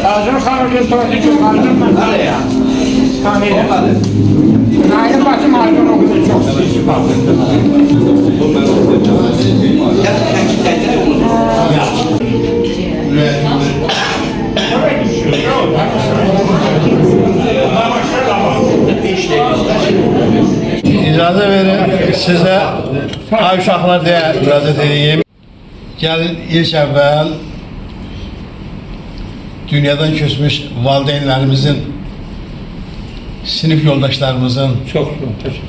Ağzını kanırcın toyunu ağzını mantaraya. Tanıyla. Nail'in başım ağzını o kadar çok sesi kaldı. İcazə verin sizə ay uşaqlar deyə müraciət edeyim. Gəlin ilk əvvəl dünyadan köçmüş valideynlərimizin, sinif yoldaşlarımızın Çok teşekkür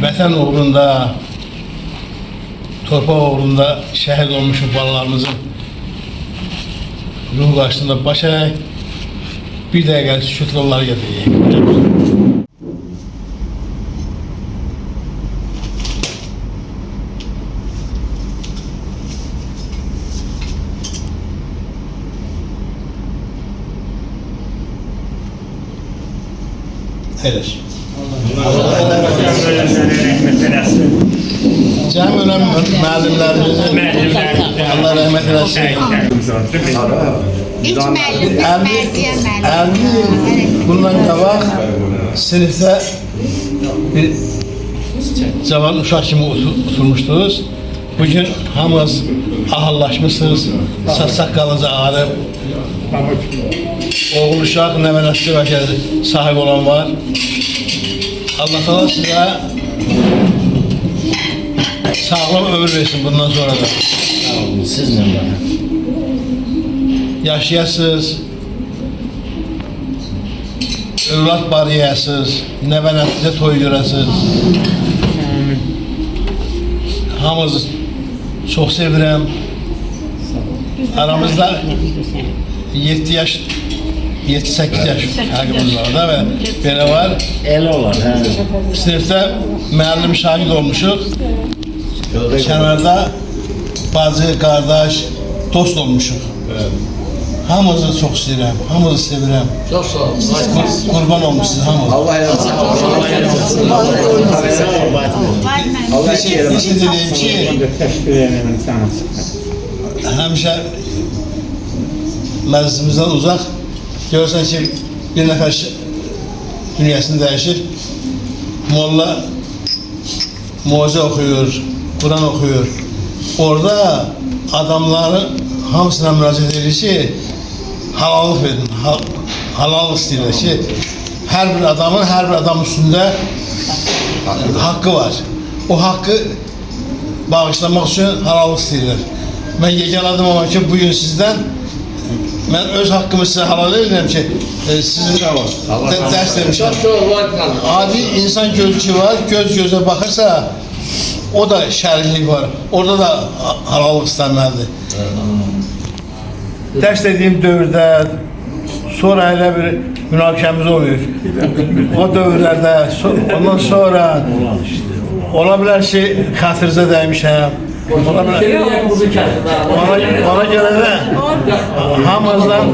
vətən uğrunda, torpaq uğrunda şəhid olmuş balalarımızın ruh qarşısında baş əyək, bir dəqiqəlik sükutla onları gətirəyik. Əyləş. Cəm önəm müəllimlərimizin Allah rəhmət eləsin. İlk müəllimimiz Mərziyə müəllim. 50 il bundan qabaq sinifdə bir cavan uşaq kimi oturmuşdunuz. Bugün hamınız ahıllaşmışsınız, saqqalınızı ağarıb. Oğul uşaq, nəvə-nəsli sahib olan var. Allah təala sizə sağlam ömür versin bundan sonra da. Sizlə bana. Yaşayasınız, övlad bariyəsiz, nəvə-nəticə toy görəsiniz. Hamınızı çox sevirəm. Aramızda 7 yaş, 7-8 yaş fərqimiz var da və belə var. Elə olar, hə. Sinifdə müəllim şahid olmuşuq. Kənarda bacı, qardaş, dost olmuşuq. Hamınızı çox istəyirəm, hamınızı sevirəm. Çox sağ olun. Qurban olmuşsunuz hamınız. Allah eləsin. Allah eləsin. Allah eləsin. Bir şey deyim ki, Teşekkür ederim sana. həmişə məclisimizdən uzaq görürsən ki, bir nəfər dünyasını dəyişir. Molla muazə oxuyur, Quran oxuyur. Orada adamları hamısına müraciət edir ki, halallıq verin, halallıq istəyirlər ki, hər bir adamın, hər bir adam üstündə haqqı var. O haqqı bağışlamaq üçün halallıq istəyirlər. Mən yeganladım ama ki, bugün sizdən mən öz haqqımı sizə halal edirəm ki, sizin dərs demişəm. Adi insan gözü var, göz gözə baxırsa, o da şərinlik var. Orada da halallıq istənməlidir. Dərs dediyim dövrdə, sonra elə bir münaqişəmiz oluyor. O dövrlərdə, ondan sonra ola bilər ki, xətrinizə dəymişəm. Ona görə də hamınızdan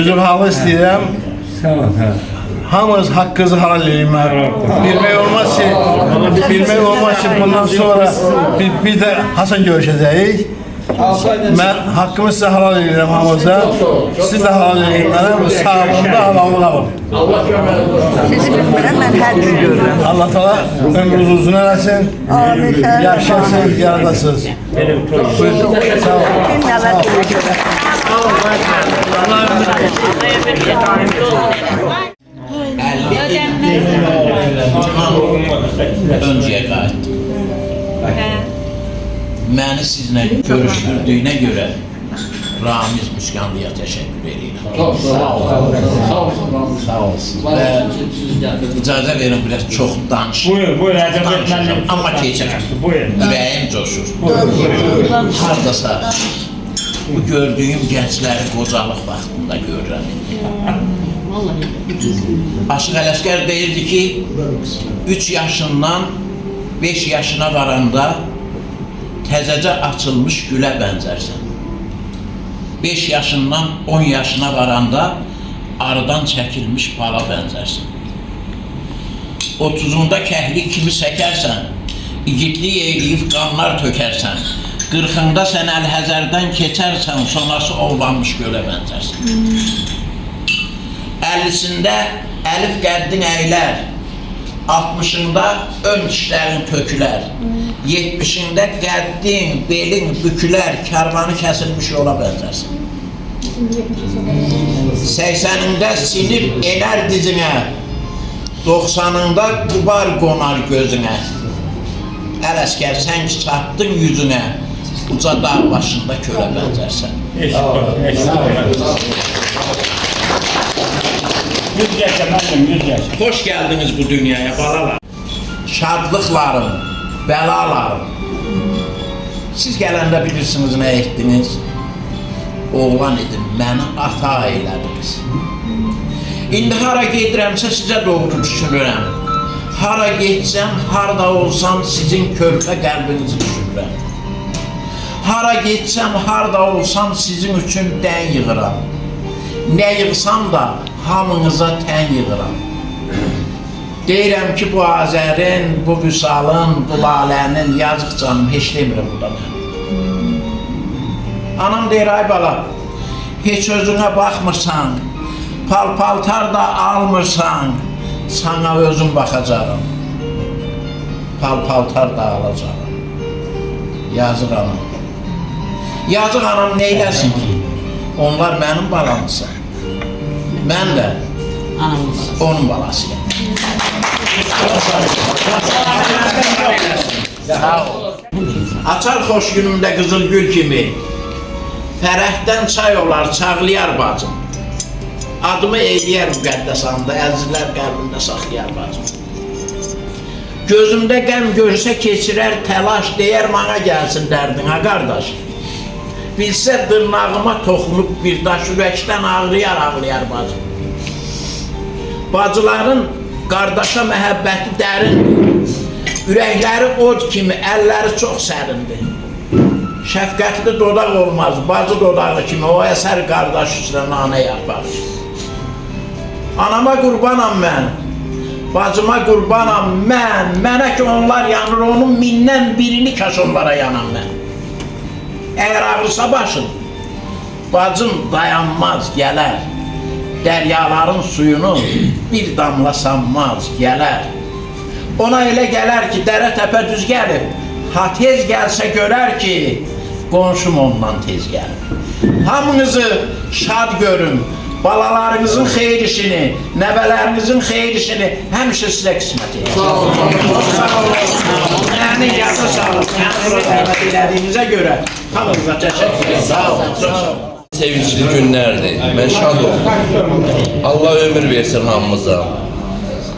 üzüm halı istəyirəm. Hamınız haqqınızı halal edin. Bilmək olmaz ki, bundan sonra bir də Hasan görüşəcəyik. Mən haqqımı sizə halal edirəm hamınıza. Siz də halal edin mənə. Sağlığımda halalına var. Sizi bilmirəm, mən hər gün görürəm. Allah təala ömrünüzü uzun eləsin. Yaşasınız, yaradasınız. Buyurun. Sağ olun. Öncəyə qayıtdım. Məni sizinlə görüşdürdüyünə görə Ramiz Müskanlıya təşəkkür edirəm. Çok sağ ol. Sağ ol. Sağ olsun. İcazə verin biraz çox danış. Buyur, ədəb etməliyim. Amma keçirəm. Buyur. Ürəyim coşur. Hardasa bu gördüyüm gəncləri qocalıq vaxtında görürəm. Aşıq Ələsgər deyirdi ki, 3 yaşından 5 yaşına varanda təzəcə açılmış gülə bənzərsən. 5 yaşından 10 yaşına varanda arıdan çəkilmiş bala bənzərsən. 30'unda kəhlik kimi səkərsən, igidlik eyləyib qanlar tökərsən. 40'ında sən Əlhəzərdən keçərsən, sonrası ovlanmış gölə bənzərsən. 50'sində əlif qəddin əylər, 60'ında ön dişlərin tökülər, 70'ində qəddin, belin bükülər, kərvanı kəsilmiş yola bənzərsən. 80'ində sinir elər dizinə, 90'ında qubar qonar gözünə. Ələsgər sən ki çatdın yüzünə, uca dağ başında kölə bənzərsən. Yüz yaşa mənim, 100 yaşa. Hoş geldiniz bu dünyaya balalar. Şadlıklarım, belalarım. Siz gələndə bilirsiniz nə etdiniz? Oğlan edin, məni ata eylədiniz. İndi hara gedirəmsə sizə doğru düşünürəm. Hara getsəm, harda olsam sizin körpə qəlbinizi düşünürəm. Hara getsəm, harda olsam sizin üçün dən yığıram. Nə yığsam da hamınıza tən yığıram. Deyirəm ki, bu Azərin, bu Vüsalın, bu Lalənin, yazıq canım, heç demirəm bu da mən. Anam deyir, ay bala, heç özünə baxmırsan, pal-paltar da almırsan, sana özüm baxacağım. Pal-paltar da alacağım. Yazıq anam. Yazıq anam neyləsin ki? Onlar mənim balamdırsa. Mən də onun balasıyım. Açar xoş günümdə qızıl gül kimi, fərəhdən çay olar, çağlayar bacım. Adımı eyləyər müqəddəs anda, əzizlər qəlbində saxlayar bacım. Gözümdə qəm görsə keçirər təlaş, deyər mənə gəlsin dərdin, ha qardaş. Bilsə dırnağıma toxunub bir daş, ürəkdən ağlayar bacım. Bacıların qardaşa məhəbbəti dərindir. Ürəkləri od kimi, əlləri çox sərindir. Şəfqətli dodaq olmaz, bacı dodağı kimi, o əsər qardaş üstünə nanə yapar. Anama qurbanam mən, bacıma qurbanam mən, mənə ki onlar yanır, onun mindən birini kaş onlara yanam mən. Əgər ağrısa başın, bacım dayanmaz, gələr. Dəryaların suyunu bir damla sanmaz, gələr. Ona elə gələr ki, dərə təpə düz gəlir. Ha tez gəlsə görər ki, qonşum ondan tez gəlir. Hamınızı şad görün, balalarınızın xeyir işini, nəvələrinizin xeyir işini həmişə sizə qismət edin. Sağ olun. Yəni yada sağlık. Yəni rəhmət elədiyinizə görə hamınıza təşəkkür ederim. Sağ olun. Sevinçli günlerdi. Ben şad oldum. Allah ömür versin hamımıza.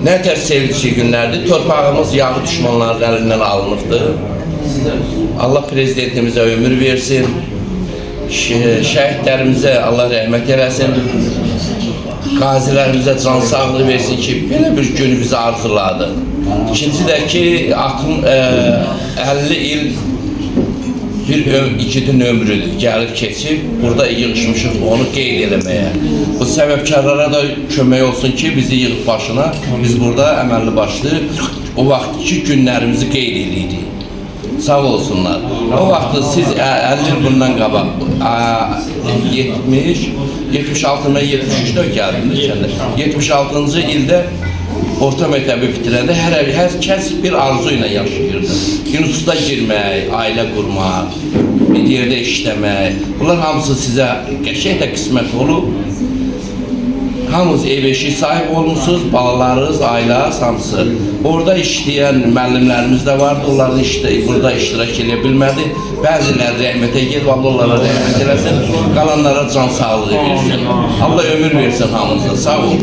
Ne ters sevinçli günlerdi. Torpağımız yağı düşmanların elinden alınıbdı. Allah prezidentimize ömür versin. Şəhidlərimizə Allah rəhmət eləsin. Qazilərimizə can sağlığı versin ki, belə bir günü bizi arzuladı. İkinci də ki, 50 il bir ikidin ömrüdür, gəlib keçib, burada yığışmışıq onu qeyd eləməyə. Bu səbəbkarlara da kömək olsun ki, bizi yığıb başına, biz burada əməlli başlı o vaxtki günlərimizi qeyd edirik. Sağ olsunlar. O vaxtı siz 50 il bundan qabaq 76-dan 73-də gəldiniz. 76-cı ildə orta məktəbi bitirəndə hər kəs bir arzu ilə yaşayırdı. İnstituta girmək, ailə qurmaq, bir yerdə işləmək. Bunlar hamısı sizə qəşəng də qismət olub. Hamınız ev eşiği sahip olmuşsunuz, balalarınız, ailəniz hamısı. Orada işləyən müəllimlərimiz də vardı, onlar da burada iştirak edə bilmədi. Bəziləri rəhmətə gedib, Allah onlara rəhmət eləsin, qalanlara can sağlığı versin. Allah ömür versin hamınıza, sağ olun.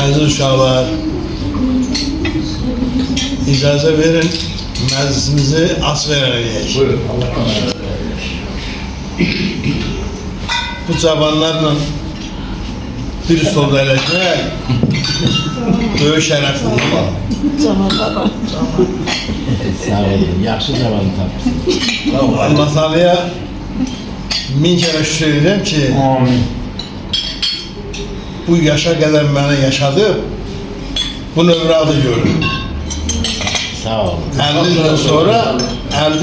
Əziz uşaqlar, icazə verin, məclisimizi asver eləyək. Bu cavanlarla bir stolda əyləşmək böyük şərəfdir. Sağ olun, yaxşı cavan tapmışsınız. Allah Teala'ya min kere şükür edirəm ki, bu yaşa qədər mənə yaşadıb, bu növradı görürüm. Sağ olun. 50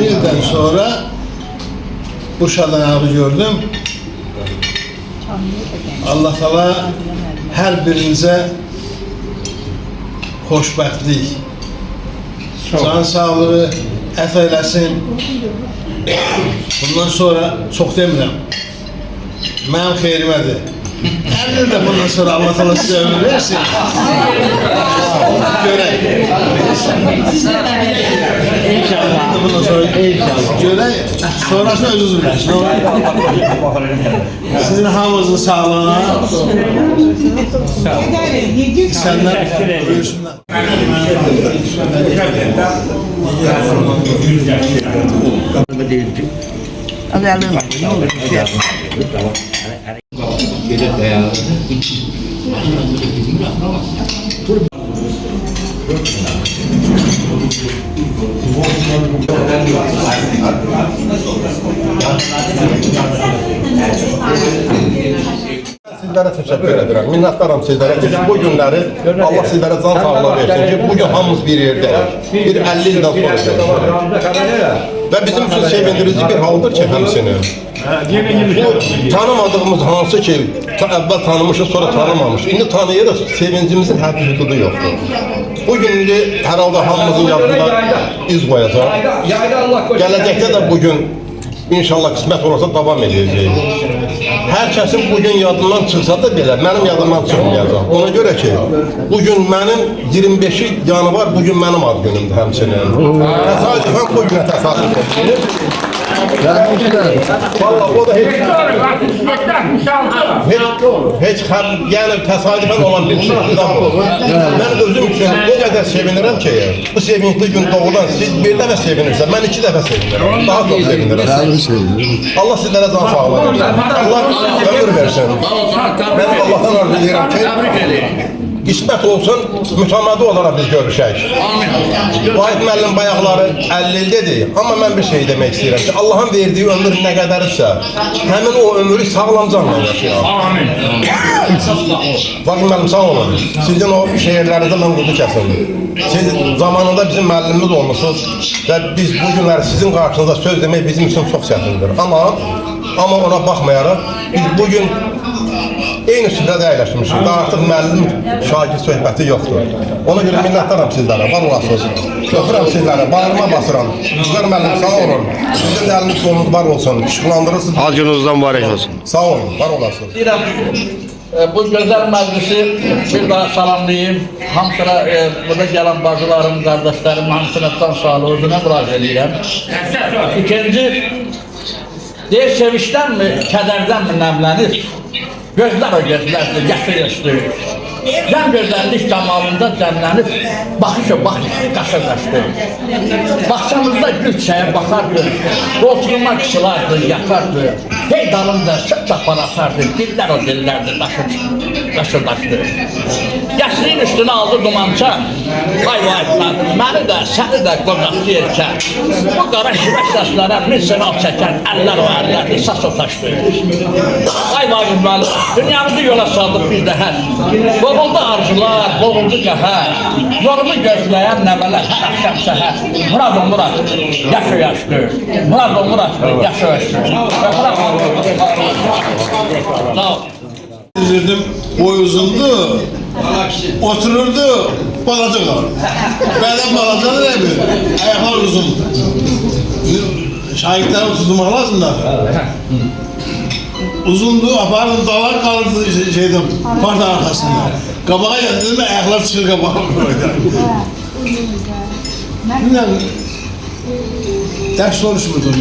ildən sonra bu şadanabı gördüm. Allah Teala hər birinizə xoşbəxtlik, can sağlığı ət eyləsin. Bundan sonra çox demirəm, mənim xeyrimədir. 50 ildə bundan sonra Allah Teala sizə ömür versin. Görək. Bundan sonra görək, sonrasını özünüz bilirsiniz. Sizin hamınızın sağlığına senden buyursunlar. Az əlin var. Ne olur bir şey. Sizlərə təşəkkür edirəm. Minnətdaram sizlərə ki, bu günləri Allah sizlərə can sağlığı versin ki, bugün hamımız bir yerdəyik. Bir 50 ildən sonra görüşürük. Və bizim üçün sevindirici bir haldır ki, həmsinin. Bu tanımadığımız hansı ki, əvvəl tanımışız, sonra tanımamışız. İndi tanıyırıq, sevincimizin həddi hüdudu yoxdur. Bugün indi hər halda hamımızın yadında iz qoyacaq. Gələcəkdə də bugün İnşallah qismət olursa davam edəcəyik. Hər kəsin bugün yadından çıxsa da belə, mənim yadımdan çıxmayacaq. Ona görə ki, bugün mənim 25 yanvar, bugün mənim ad günümdür həmçinin. Təsadüfən bu günə təsadüf. Vallahi o da heç yəni təsadüfən olan bir şey. Mən özüm üçün o qədər sevinirəm ki, bu sevincli gün doğudan siz bir dəfə sevinirsə, mən 2 dəfə sevinirəm. Daha çox sevinirəm. Allah sizlərə can sağlığı versin. Allah ömür versin. Mən Allah'tan arzu edirəm ki, qismət olsun, mütəmədi olaraq biz görüşək. Vahid müəllim bayaqları 50 ildir, amma mən bir şey demək istəyirəm ki, Allah'ın verdiyi ömür nə qədərirsə, həmin o ömürü sağlam canla yaşayaq. Vahid müəllim sağ olun, sizin o şehirlərinizdə mən qudu kəsindim. Siz zamanında bizim müəllimimiz olmuşsunuz və biz bu günləri sizin qarşınızda söz demək bizim üçün çox çətindir. Amma ona baxmayaraq, biz bugün eyni süfrədə əyləşmişik. Daha artıq müəllim şagird söhbəti yoxdur. Ona görə minnətdaram sizlərə, var olasınız. Öpürəm sizlərə, bağırma basıram. Güzel müəllim, sağ olun. Sizin də əliniz solunuz var olsun, işıqlandırırsınız. Acınızdan mübarək olsun. Sağ olun, var olasınız. Deyirəm, bu gözəl məclisi bir daha salamlayayım. Hamısına, burada gələn bacılarım, qardaşlarım, hamısına can sağlığı özünə müraciət edirəm. İkinci, deyir, sevinçdənmi, kədərdənmi nəmlənir? Gözlər o gözlərdir, yaşır. Cəm gözəllik camalında cəmlənib, baxış qaşır. Baxşamızda gül çaya baxardı, qoltuğuma qısılardı, yatardı. Hey dalımda sık çapar atardı, diller o dillərdi, daşır. Gəsliyin üstüne aldı dumança, vay məni də, səni də qocaqdı erkən. Bu qara şirək səslərə min sınaq çəkən əllər o əllərdi, sas o taşdı. Vay dünyamızı yola saldık biz də hər. Boğuldu arzular, boğuldu qəhər. Yolumu gözləyən nəvələr hər axşam səhər. Murad Murad, yaşır. Murad Murad, yaşır. Sağ ol. Üzürdüm, boy uzundu, otururdu, balaca qalır. Bədən balacadır, ayaqlar uzundur. şahitleri tutmak lazım da. Uzundu, aparın dağlar kalırdı şeyden, parta arkasında. Kabağa geldiğinde ayaklar çıkır kabağa böyle. Bilmem, ders soruşmurdum.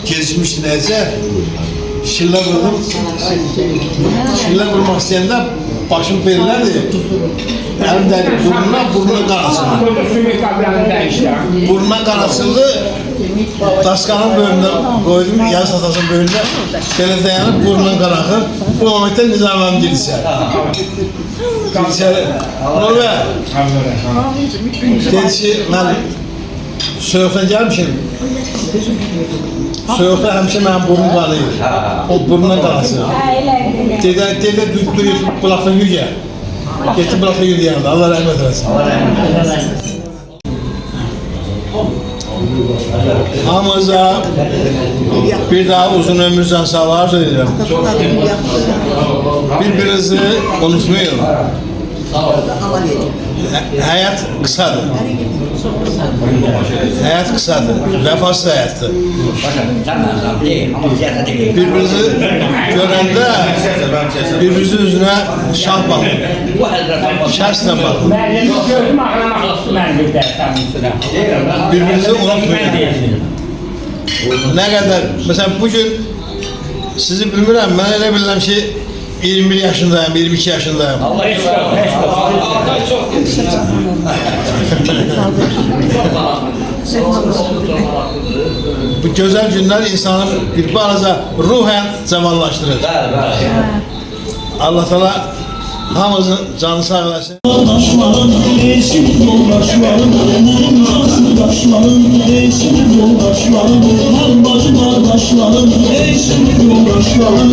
Gezmişti neyse, şiller vurdum. Şiller vurmak isteyende başım belirlerdi. Elimden burnuna kanasıldı. Burnuna kanasıldı. Taskanın bölümünden koydum, yaz satasının bölümünden. Böyle dayanıp burnunun kanakır. Bu momentte nizamem girse. Girse, onu be. Dedisi, ben soğuktan gelmişim. Soğukta hemşe benim burnum kanıyor. O burnundan kanasın. Dede tuttu, kulaktan yürüyor. Gitti bırakı yürüdü yanında. Allah rahmet eylesin. Hamıza bir daha uzun ömürden sağlar dilerim. Birbirinizi unutmayın. Hayat kısadır. Hayat kısadır. Vefasız hayattır. Birbirinizi görəndə birbirinizin üzünə şah bakın. Şərslə bakın. Birbirinizi unutmayın. Ne kadar, mesela bugün sizi bilmirəm, mən elə bilirəm ki 21 yaşındayım, 22 yaşındayım. Bu güzel günler insanı bir balaca ruhen zamanlaştırır. Allah Teala hamımızın canı sağ olasın. Yoldaşlarım, eşim yoldaşlarım, benim arkadaşlarım, eşim yoldaşlarım, her bacı kardeşlerim, eşim yoldaşlarım.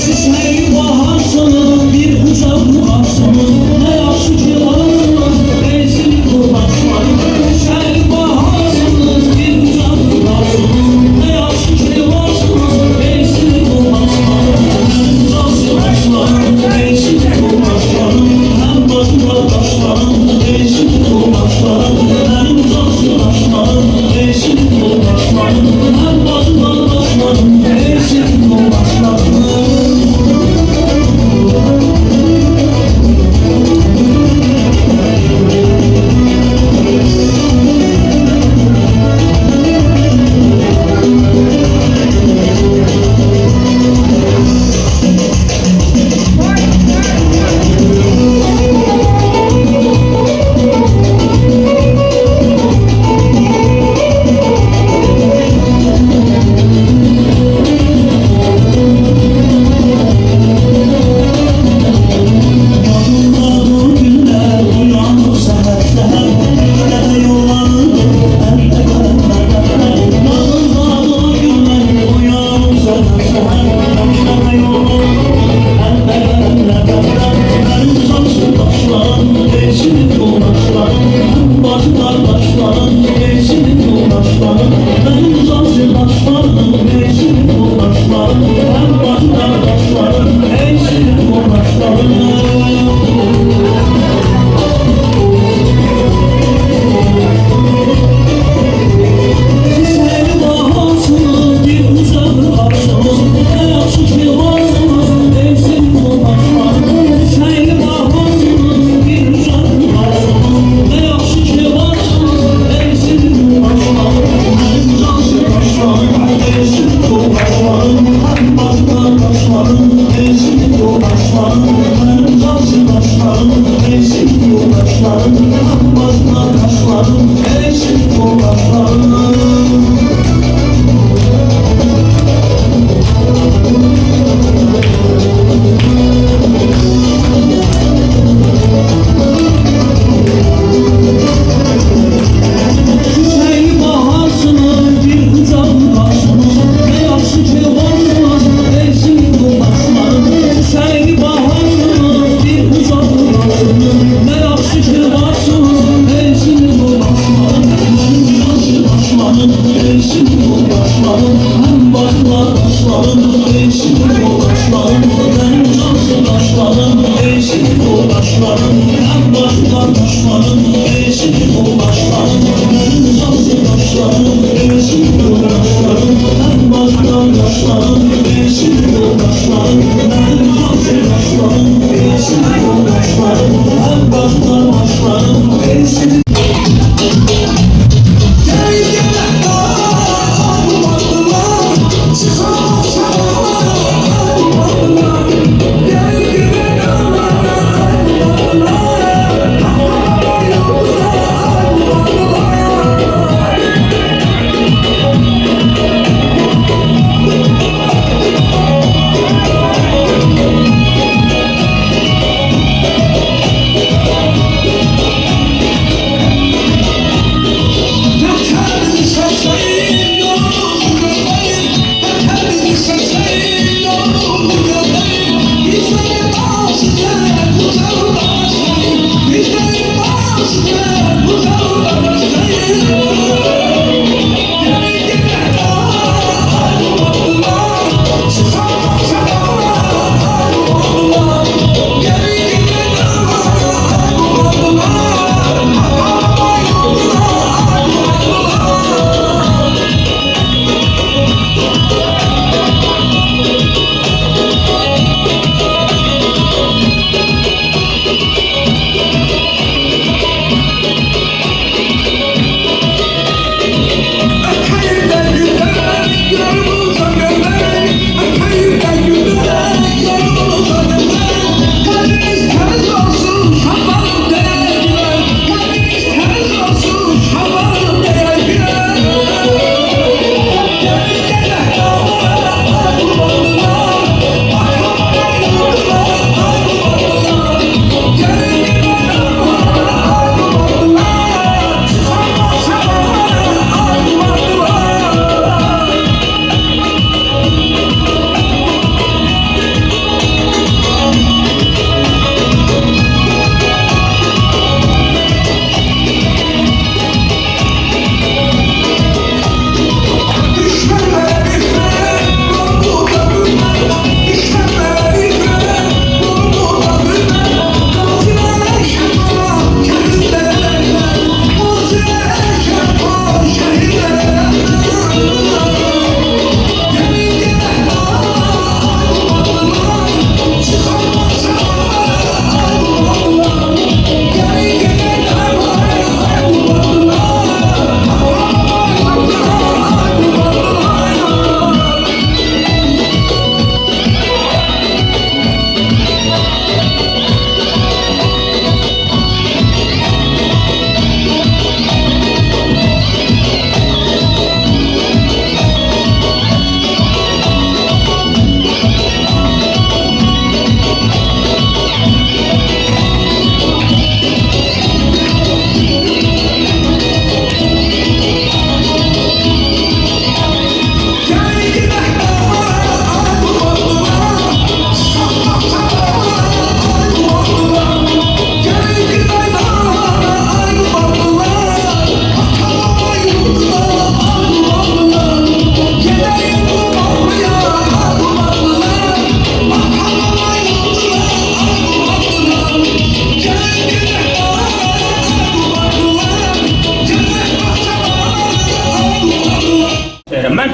Çiçeği baharsınız, bir kucak varsınız, ne yaxşı ki varsınız, eşim yoldaşlarım. Çiçeği baharsınız, bir kucak varsınız, ne yaxşı ki varsınız, eşim yoldaşlarım. Eşim yoldaşlarım, hem bacı kardeşlerim, eşim yoldaşlarım. Benim can yoldaşlarım, eşim yoldaşlarım, hem bacı kardeşlerim, eşim yoldaşlarım. I'm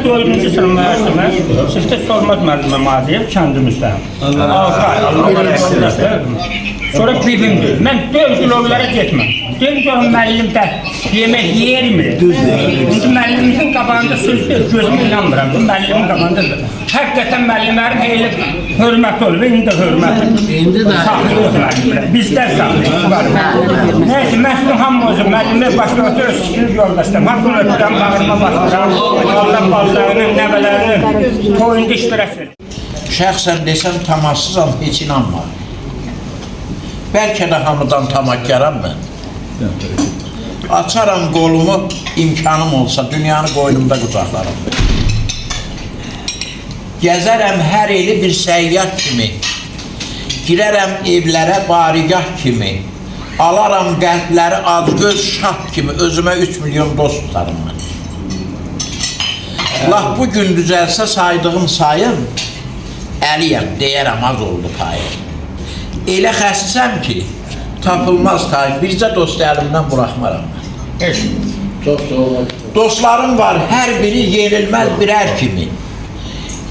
mən 4-cü sınıfda yaşadım. Sizdə Solmaz müəllimə madiyyə kəndimizdən. 6 ay Allah rəhmət. Sonra bibimdir. Mən 4 gün onlara getməm. Deyim ki, müəllim də yemək yeyirmi? İndi müəllimimizin qabağında sözdür, gözümü inanmıram. Bu müəllimin qabağındadır. Həqiqətən müəllimlərin elə hörməti olur, indi də hörməti. Saxlıyıq müəllimlər, bizlər saxlıyıq. Neyse, mən sizin hamımızın müəllimlər başına oturursunuz yoldaşlarım. Hakkını öpürəm, bağırma başlayıram. Allah bazılarının, nəbələrinin toyunda iştirak edir. Şəxsən desəm tamassızam, heç inanmam. Bəlkə də hamıdan tamakkaram mən. Açaram qolumu, imkanım olsa, dünyanı qoynumda qucaqlarım. Gəzərəm hər eli bir səyyad kimi, girərəm evlərə barigah kimi, alaram qəlbləri adgöz şah kimi, özümə 3 milyon dost tutarım mən. Laf bu gün düzəlsə saydığım sayım, əliyəm, deyərəm az oldu payım. Elə xəsisəm ki, tapılmaz tay, bircə dostu əlimdən buraxmaram mən. Dostlarım var, hər biri yenilməz birər kimi.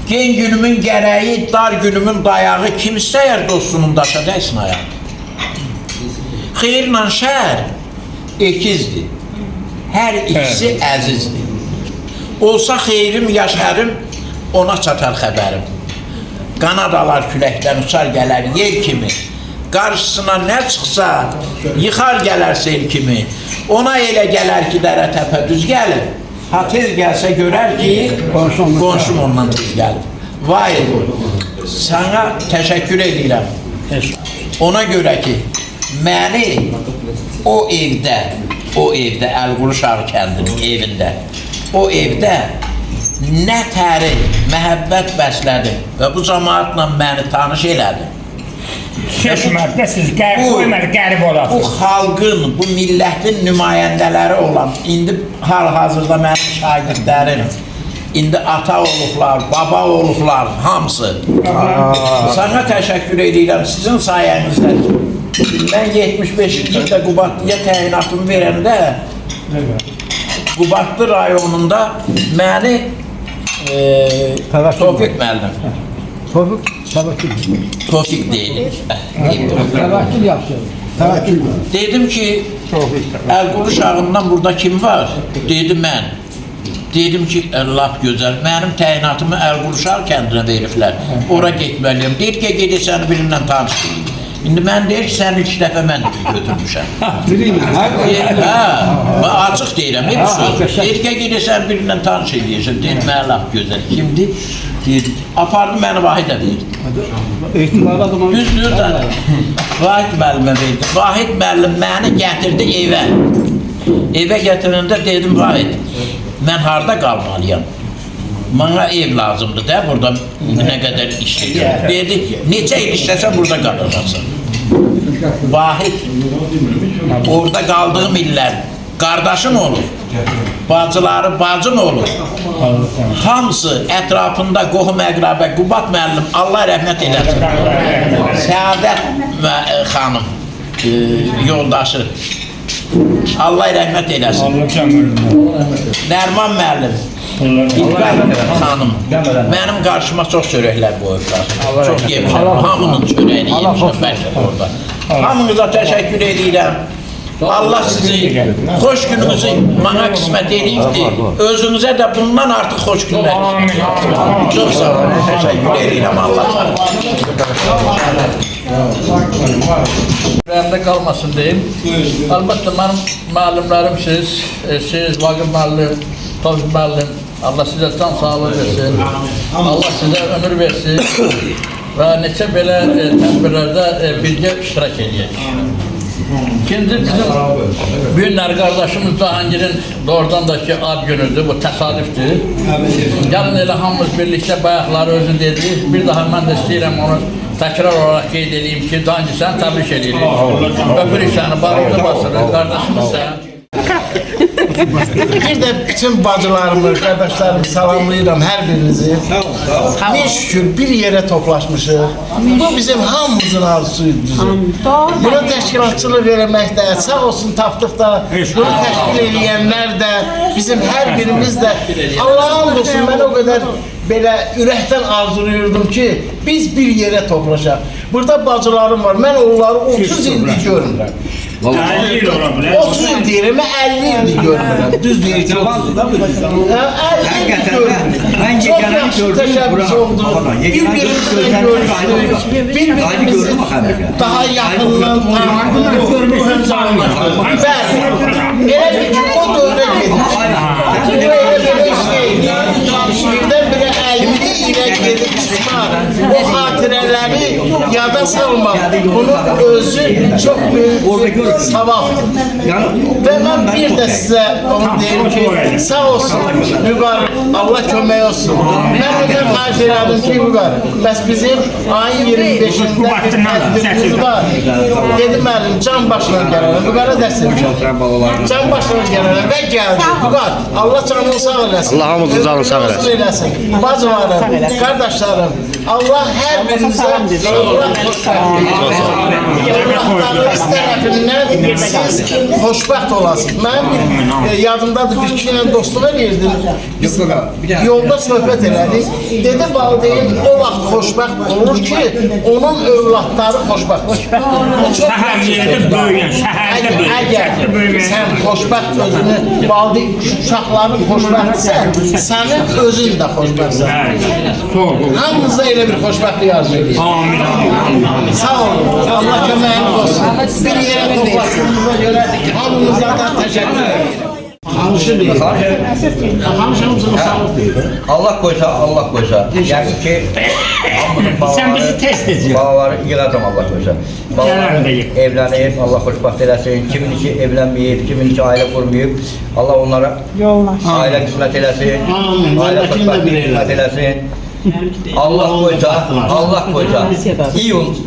Gen günümün gərəyi, dar günümün dayağı, kim istəyər dostunun daşa dəysin ayağı. Xeyirlə şər ekizdir, hər ikisi əzizdir. Olsa xeyrim, yaşarım, ona çatar xəbərim. Qanad alar küləkdən uçar gələr yer kimi, qarşısına nə çıxsa, yıxar gələr sel kimi. Ona elə gələr ki, dərə təpə düz gəlir. Ha tez gəlsə görər ki, qonşum ondan tez gəlir. Vay, sana təşəkkür edirəm. Ona görə ki, məni o evdə, Əlquluşağı kəndinin evində, o evdə nə təri, məhəbbət bəslədim və bu cəmaatla məni tanış elədim. Seçməkdə siz qərib olasınız. Bu xalqın, bu millətin nümayəndələri olan, indi hal-hazırda mənim şagirdlərim, indi ata olublar, baba olublar, hamısı. Sana təşəkkür edirəm, sizin sayənizdə. Mən 75-ci ildə Qubadlıya təyinatımı verəndə, Qubadlı rayonunda məni Tofiq müəllim. Tofiq deyil. Dedim ki, Əlquluşağından burada kim var? Dedi mən. Dedim ki, lap gözəl, mənim təyinatımı Əlquluşaq kəndinə veriblər. Ora getməliyim. Deyir ki, gedirsən birimlə tanış deyil. İndi mən deyir ki, sən 2 dəfə mən götürmüşəm. Açıq deyirəm, hep söz. Deyir ki, gedirsən birimlə tanış edirsən. Deyir, mənə lap gözəl. Kimdir? Deyir, apardı məni Vahidə verdi. Düzdür da, Vahid müəllimə verdi. Vahid müəllim məni gətirdi evə. Evə gətirəndə dedim, Vahid, mən harada qalmalıyam? Bana ev lazımdır da, burada nə qədər işləyəcəm. Dedi, neçə il işləsən burada qalacaqsın. Vahid, orada qaldığım illər, qardaşım olur, bacıları bacım olur. Hamısı ətrafında qohum əqrabə, Qubad müəllim, Allah rəhmət eləsin. Səadət xanım, yoldaşı, Allah rəhmət eləsin. Nərman müəllim, İlqar xanım, mənim qarşıma çox çörəklər qoyublar. Çox yemişəm, hamının çörəyini yemişəm bəlkə orada. Hamınıza təşəkkür edirəm. Allah sizi xoş gününüzü bana qismət edibdir. Özünüzə də bundan artıq xoş günlər. Çox sağ olun, təşəkkür edirəm Allah. Rəyəmdə qalmasın deyim. Əlbəttə, mənim müəllimlərim siz, Vaqif müəllim, Tofiq müəllim, Allah sizə can sağlığı versin, Allah sizə ömür versin və neçə belə tədbirlərdə birgə iştirak edək. İkinci, bizim günlər qardaşımız Cahangirin doğrudan da ki, ad günüdür, bu təsadüfdür. Gəlin elə hamımız birlikdə bayaqları özü dedi, bir daha mən də istəyirəm onu təkrar olaraq qeyd edeyim ki, Cahangir səni təbrik edirik. Öpürük səni, bağırda basırıq, qardaşımız sən. Bir de bütün bacılarımı, kardeşlerimi salamlayıram her birinizi. Ne şükür bir yere toplaşmışıq. Bu bizim hamımızın arzusuydu. Bunu təşkilatçılıq eləməkdə, sağ olsun tapdıq da, bunu təşkil edənlər də, bizim hər birimiz də. Allah'ın olsun, mən o qədər belə ürəkdən arzuluyordum ki, biz bir yerə toplaşaq. Burada bacılarım var, mən onları 30 ildir görmürəm. 30 il deyirəm, 50 ildir görmürəm. Düz deyir ki, 30 il. 50 ildir görmürəm. Çok yaxşı təşəbbüs oldu. Bir-birimizlə görüşdük. Bir-birimizi daha yaxından tanıdık. Bəli, elə bir ki, o dövrə gedik. Bu elə bir iş deyil. Birdən-birə 50 ilə gedib çıxmaq, o xatirələri yada salmaq, bunun özü çox büyük savabdır. Və mən bir də sizə onu deyim ki, sağ olsun, Vüqar, Allah kömək olsun. Mən ödəm xahiş elədim ki, Vüqar, bəs bizim ayın 25-ində bir tədbirimiz var. Dedim əlim, can başına gələnəm, Vüqara dərs etmişəm. Can başına gələnəm və gəldi. Vüqar, Allah canını sağ eləsin. Allah hamımızın canını sağ eləsin. Bacılarım, kardeşlerim, Allah her birinizə Allah xoşbəxt tərəfindən siz xoşbəxt olasınız. Mənim bir yadımdadır, bir kişiyle dostluğa girdim. Biz yolda söhbət elədik. Dedi, valideyn o vaxt xoşbəxt olur ki, onun övladları xoşbəxt olur. Şəhərlərdə böyüyən, şəhərdə böyüyən. Əgər sən xoşbəxt özünü, valideyn uşaqların xoşbəxtsə, sənin özün də xoşbəxtsən. Hamınıza elə bir xoşbəxtlik arzu edir. Amin. Sağ olun. Allah köməyiniz olsun. Bir yerə toplaşdığınıza görə hamınıza da təşəkkür ederim. Hanışı deyil. Hanışımızın sağlık deyil. Allah koysa, Allah koysa. Yani ki Sen bizi test edeceksin. Bağları yığacam Allah koysa. Bağları evlenip Allah xoşbaxt eləsin. Kimin ki evlenmeyip, kimin ki aile kurmayıp Allah onlara aile kısmet eləsin. Aile xoşbaxt kısmet eləsin. Allah koysa, Allah koysa.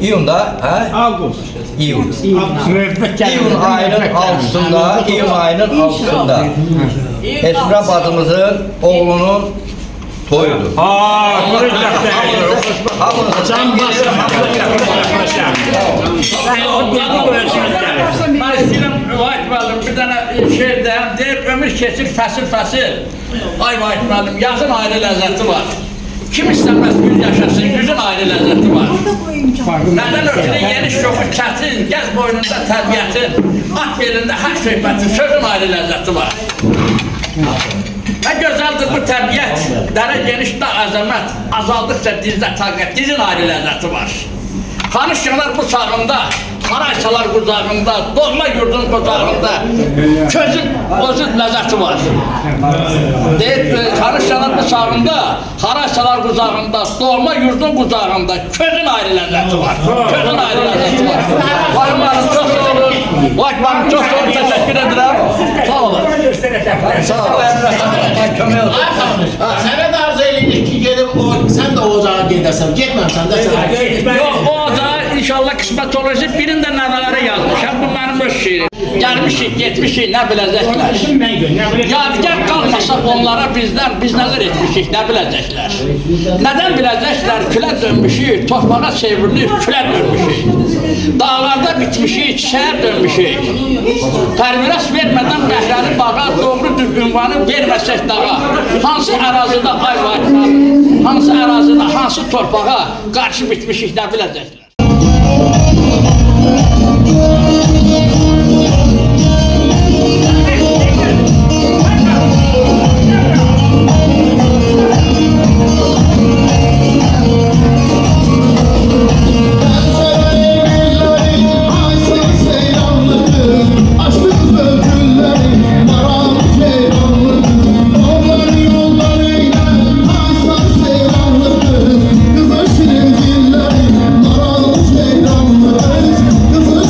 İyun'da, ha? İyun. İyun ayının altısında, İyun ayının altısında. Esra bacımızın oğlunun toyudur. Can başına. Ben istəyirəm, Vahid müəllim, bir dənə şeirdən deyir, ömür keçir fəsil. Ay Vahid müəllim, yazın ayrı ləzzəti var. Kim istəməz gün yaşasın, yüzün ayrı ləzzəti var. Nədən ötürü yeni şoku çətin, gəz boynunda tərbiyyətin, at belində hər söhbətin, sözün ayrı ləzzəti var. Və gözəldir bu təbiət, dərə genişdə əzəmət, azaldıqca dizdə taqət, dizin ayrı ləzzəti var. Xanışçılar bu çağında, harayçalar qucağında, doğma yurdun qucağında, közün özü ləzzəti var. Deyib, xanışçılar bu çağında, harayçalar qucağında, doğma yurdun qucağında, közün ayrı ləzzəti var. Közün ayrı ləzzəti var. Vaymanım çox sağ olun, Vaymanım çox sağ olun, təşəkkür edirəm. Sağ olun. Sağ olun. Sənə də arzu edirik ki, gedib, sən də o ocağa gedəsən, getməmsən də sən. Yox, o ocağa inşallah qismət olacaq, birinin də nəvələrə yazmışam, bu mənim öz şiirim. Gəlmişik, getmişik, nə biləcəklər. Yadigar qalmasa onlara bizdən, biz nələr etmişik, nə biləcəklər. Nədən biləcəklər, külə dönmüşük, torpağa çevrilib, külə dönmüşük. Dağlarda bitmişik, çiçəyə dönmüşük. Pərviras vermədən bəhrəni bağa, doğru ünvanı verməsək dağa. Hansı ərazidə ay var, hansı ərazidə, hansı torpağa qarşı bitmişik, nə biləcəklər. Kızıl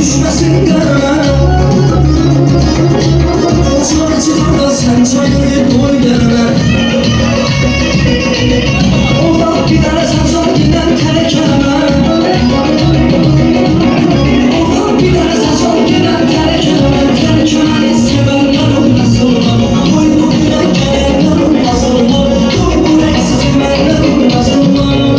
düşmesin qəlbə Çay çıxanda sən çayını qoy gəlmə Oradan bir dənə saçan dildən tərəkəmə Oradan bir dənə saçan dildən tərəkəmə Tərəkəməni sevənlərim nasıl var Qoy bu günə gələnlərim nasıl var Qoy bu rəqsi sevənlərim nasıl var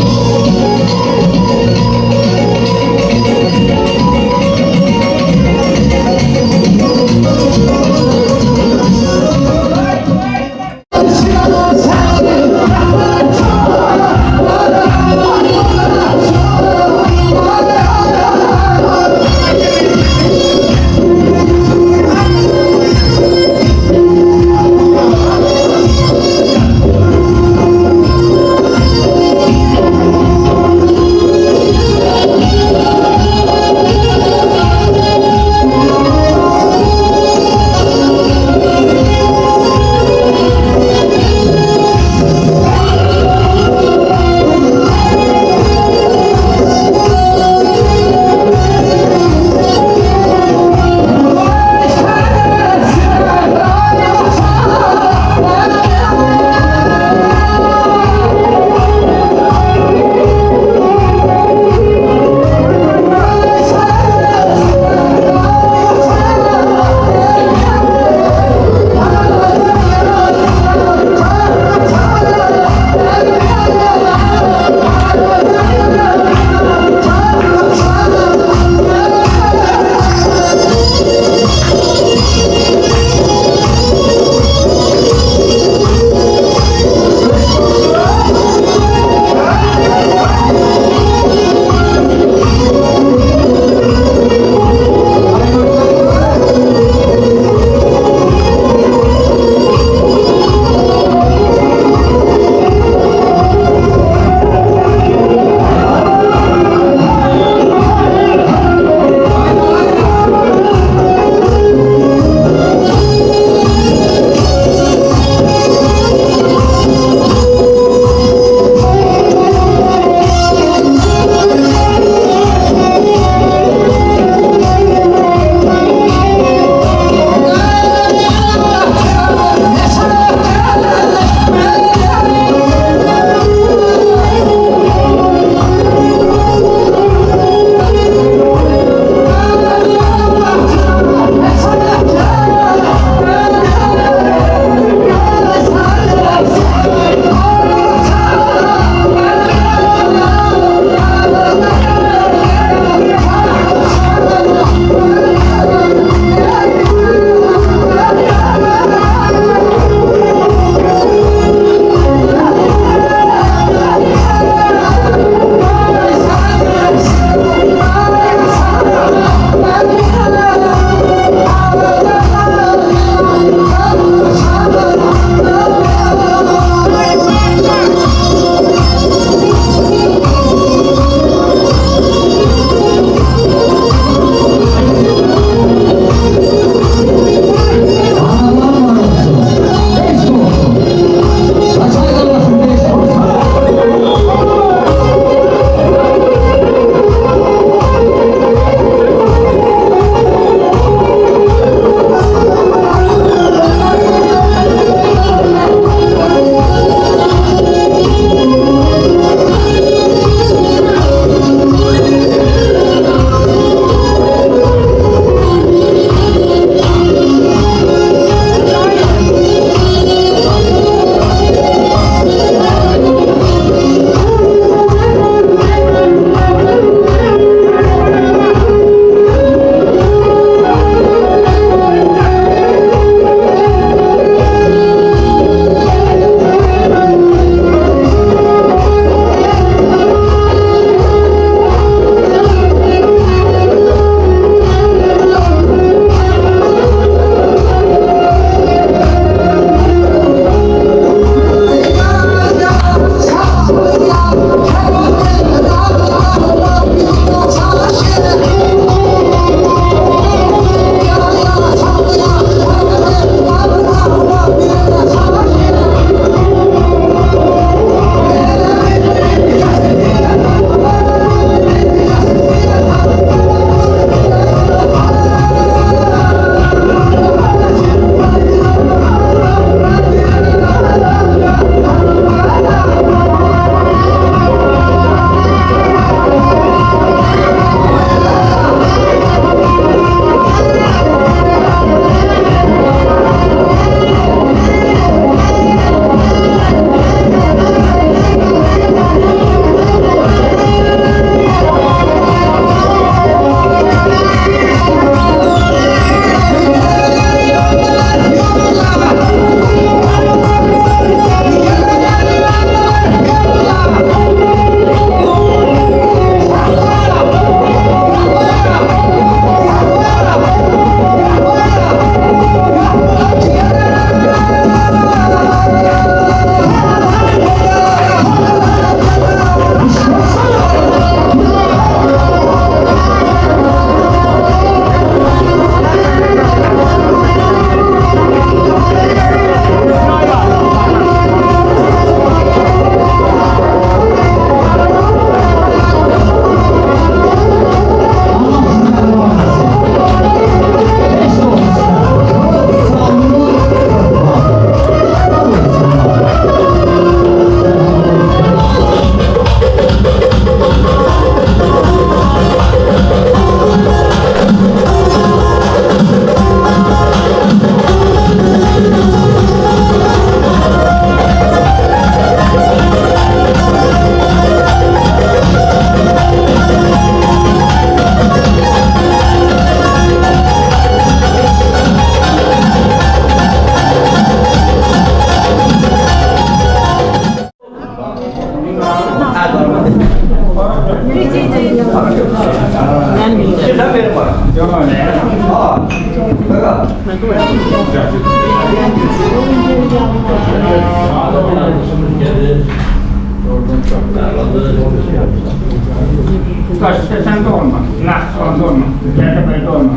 Kaçta sen de olma. Nakşivan'da olma. Gerdebe'de olma.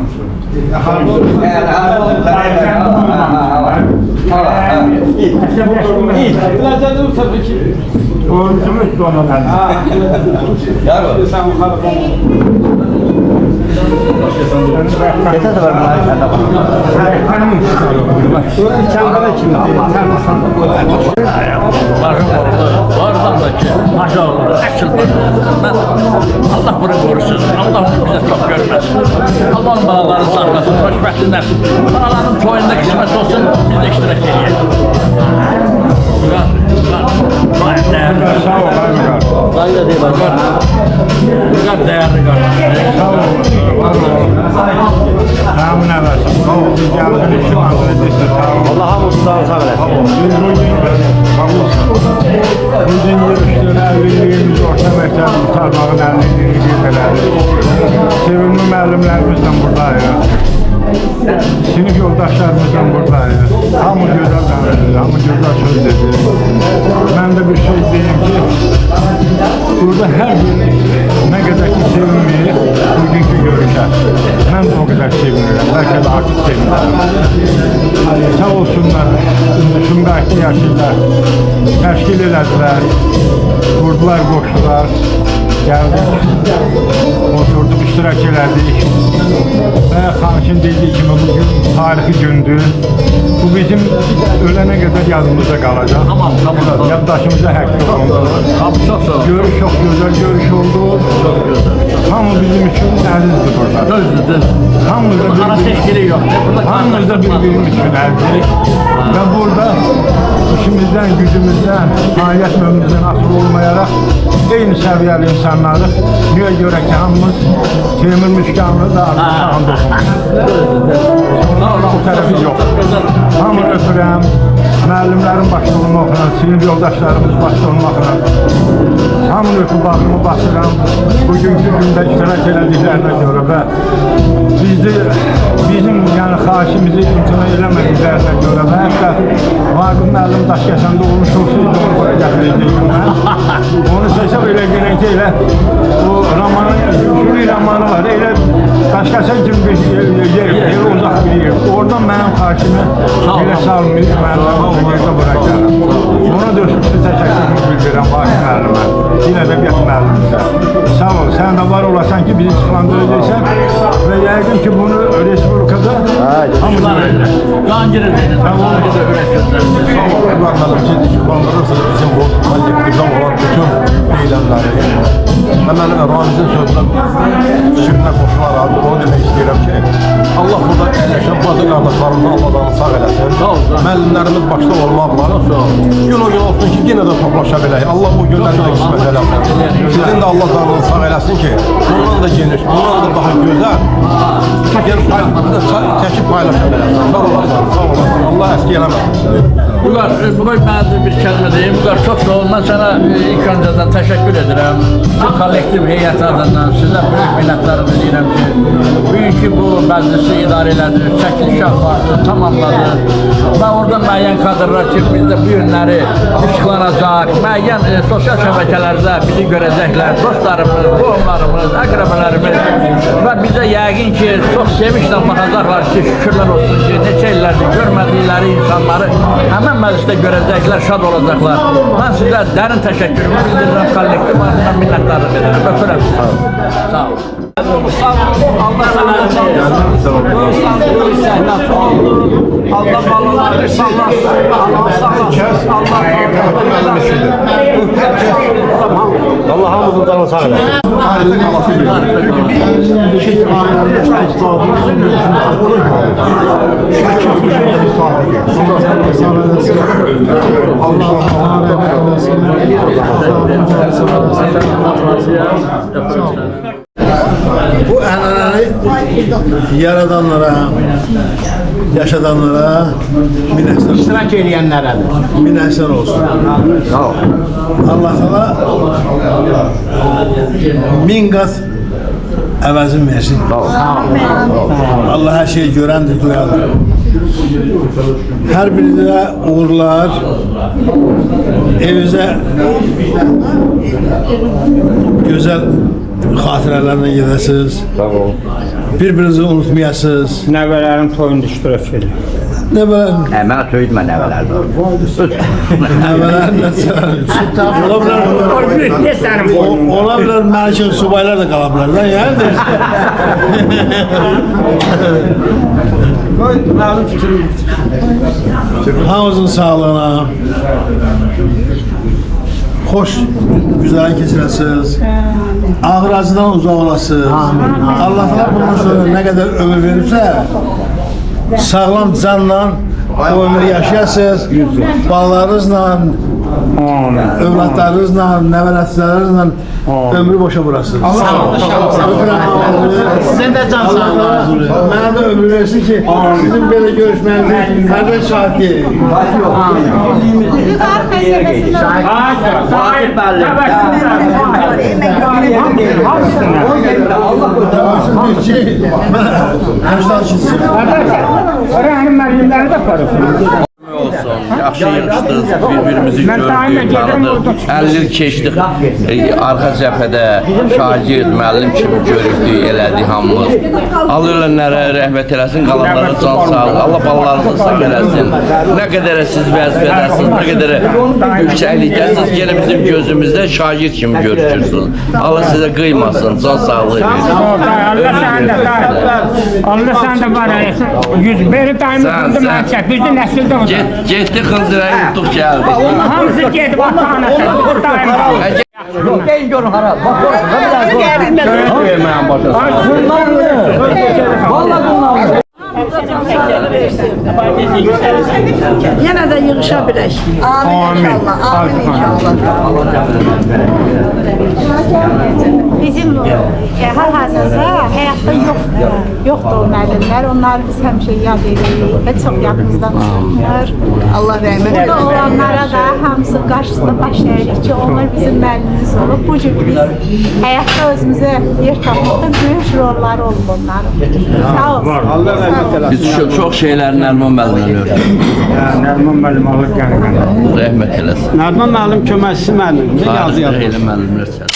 Orucumuz donalar. Yeter de var bunlar içeride bak. Oradan da ki maşallah açıl Allah bunu korusun. Allah onu bize çok görmesin. Allah'ın balalarını saklasın. Hoşbəxtli nəsil. Balaların toyunda kısmet olsun. Biz de iştirak edelim. Gayet değerli. Sağ ol, Vay da değil bak. Gayet değerli kardeşim. sağ ol. Sağımın evvelsin. Biz geldiniz şu anda edilsin. Sağ ol. Allah hamdolsun sağ olasın. Bugün yürüyüşlerine evliliğimiz orta mektep tutarmağın evliliğini bilmeleri. Sevimli müəllimlərimizlə buradayız. Sinif yoldaşlarımızla buradayız. Hamı gözəl danışır, hamı gözəl söz dedi. Mən də bir şey deyim ki, burada hər gün nə qədər ki sevinməyir, bugünkü görüşə. Mən də o qədər sevinirəm, bəlkə də artıq sevinirəm. Sağ olsunlar, Sümqayıtlı yaşlılar təşkil elədilər, qurdular, qoşdular, gəldik, oturduk, iştirak elədik. Və xanışın dediyi kimi bugün tarixi gündür. Bu bizim ölənə qədər yadımızda qalacaq. Tamam. Yaddaşımıza həkk olundu. Çok sağ ol. Görüş çok güzel görüş oldu. Çok güzel. Hamı bizim için əzizdir burada. Düzdür. Hamımızda Ara seçkili yok. Hamımızda birbirimiz üçün əziz. Və burada işimizdən, gücümüzdən, fəaliyyət növümüzdən asılı olmayaraq eyni səviyyəli insanlarıq. Niyə görə ki, hamımız Teymur Müşkanlı da and olsunuz. Bu tərəfi yox. Hamı öpürəm, müəllimlərin başda olmaqla, sinif yoldaşlarımız başda olmaqla hamını öpüb bağımı basıram. Bugünkü gündə iştirak elədiklərinə görə və bizim yəni xahişimizi imtina eləmədiklərinə görə və hətta Vaqif müəllim Daşkəsəndə olmuş olsaydı onu bura gətirəcəkdim mən. Onu hesab elədiyinə ki, elə o romanın, Jüri romanı var, elə Daşkəsən kimi bir yer, uzaq bir yer. Oradan mənim xahişimi elə salmayıb, mənim yerdə bura gələm. Ona da xüsusi təşəkkürümü bildirirəm Vaqif müəllimə, din ədəbiyyat müəllimimizə. Sağ ol, sən də var olasan ki, bizi çıxlandıracaqsan və yəqin ki, bunu Respublikada hamıdan verirlər. Qancırı dedin. Qancırı öğretmenler. Sağ olun, evlatlarım siz işıqlandırırsınız bizim bu kollektivdən olan bütün eylemləri. Və mənim Ramizin sözünə, fikrinə qoşularaq onu demək istəyirəm ki, Allah burada əyləşən bazı qardaşlarımızın Allah'dan sağ eləsin. Müəllimlərimiz başda olmaqla gün o gün olsun ki, yenə də toplaşa bilək. Allah bu günləri də qismət eləsin. Sizin də Allah canını sağ eləsin ki, bundan da geniş, bundan da daha gözəl çəkib paylaşa biləsin. Sağ olasın, sağ olasın. Allah əski eləməsin sizi. Vüqar, mən bir kəlmə deyim. Vüqar, çox sağ olun. Mən sənə ilk öncədən təşəkkür edirəm. Kollektiv heyət adından sizə böyük minnətlərimi deyirəm ki, bugünkü bu məclisi idarə elədir, çəkiliş apardı, tamamladı və orada müəyyən kadrlar ki, bizdə bu günləri işıqlanacaq, müəyyən sosial şəbəkələrdə bizi görəcəklər, dostlarımız, qohumlarımız, əqrəbələrimiz və bizə yəqin ki, çox sevinçlə baxacaqlar ki, şükürlər olsun ki, neçə illərdir görmədikləri insanları həmən məclisdə görəcəklər, şad olacaqlar. Mən sizə dərin təşəkkürümü bildirirəm, kollektiv adından minnətlərimi edirəm. Öpürəm sizi. Sağ olun. Allah sənə Allah balaları sallasın. Allah hamımızın canını sağ eləsin. Bu ənənəni yaradanlara, yaşadanlara minnətlər olsun. İştirak edenlere de. Minnətlər olsun. Sağ ol. Allah sana min qat əvəzini versin. Allah hər şeyi görəndir, duyandır. Hər birinizə uğurlar, evinizə gözəl xatirələrlə gedəsiniz. Bir-birinizi unutmayasınız. Nəvələrin toyunda iştirak edin. Nəvələrin? Mən söyləmə nəvələrdə. Nəvələrin ola bilər, mən üçün subaylar da qala bilər. Yəni hamınızın sağlığına, xoş güzel keçirəsiniz. Ağır acıdan uzaq olasınız. Allah bundan sonra nə qədər ömür verirsə, sağlam canla o ömrü yaşayasınız. Balalarınızla, övladlarınızla, nəvələtlərinizlə ömrü boşa vurasınız. Sizin də can sağlığınız. Mənə də ömrü versin ki, sizin belə görüşməyinizi hərdən şahid deyil. Vüqar məsələsində Oranın müəllimləri də parasını. Olsun, yaxşı yığışdınız, bir-birimizi gördük, tanıdıq. 50 il keçdik, arxa cəbhədə şagird, müəllim kimi görürdük, elədik hamımız. Allah ölənlərə rəhmət eləsin, qalanlara can sağlıq, Allah balalarınızı sağ eləsin. Nə qədər siz vəzifədəsiniz, nə qədər yüksəklikdəsiniz, yenə bizim gözümüzdə şagird kimi görüşürsünüz. Allah sizə qıymasın, can sağlığı versin. Allah sən də var eləsin. Yüz beri daimi qıldı mən çək, bizdə nəsildə o da. Getdi xıncıraya yutduq gəldik. Hamısı gedib ata-anası. Gelin görün hara. Bak Yenə də yığışa bilək. Amin inşallah. Amin inşallah. bizim hal-hazırda həyatda yoxdur o müəllimlər. Onları biz həmişə yad edirik və çox yadımızdan çıxmır. Allah rəhmət Burada olanlara da hamısı qarşısında baş əyirik ki, onlar bizim müəllimimiz olub. Bu cür biz həyatda özümüzə yer tapmaqda böyük rolları olub onların. Sağ olsun. Biz çox şeyləri Nərman müəllimlə öyrəndik. Nərman müəllim alır gəlir. Rəhmət eləsin. Nərman müəllim köməkçisi müəllim. Elə müəllimlər.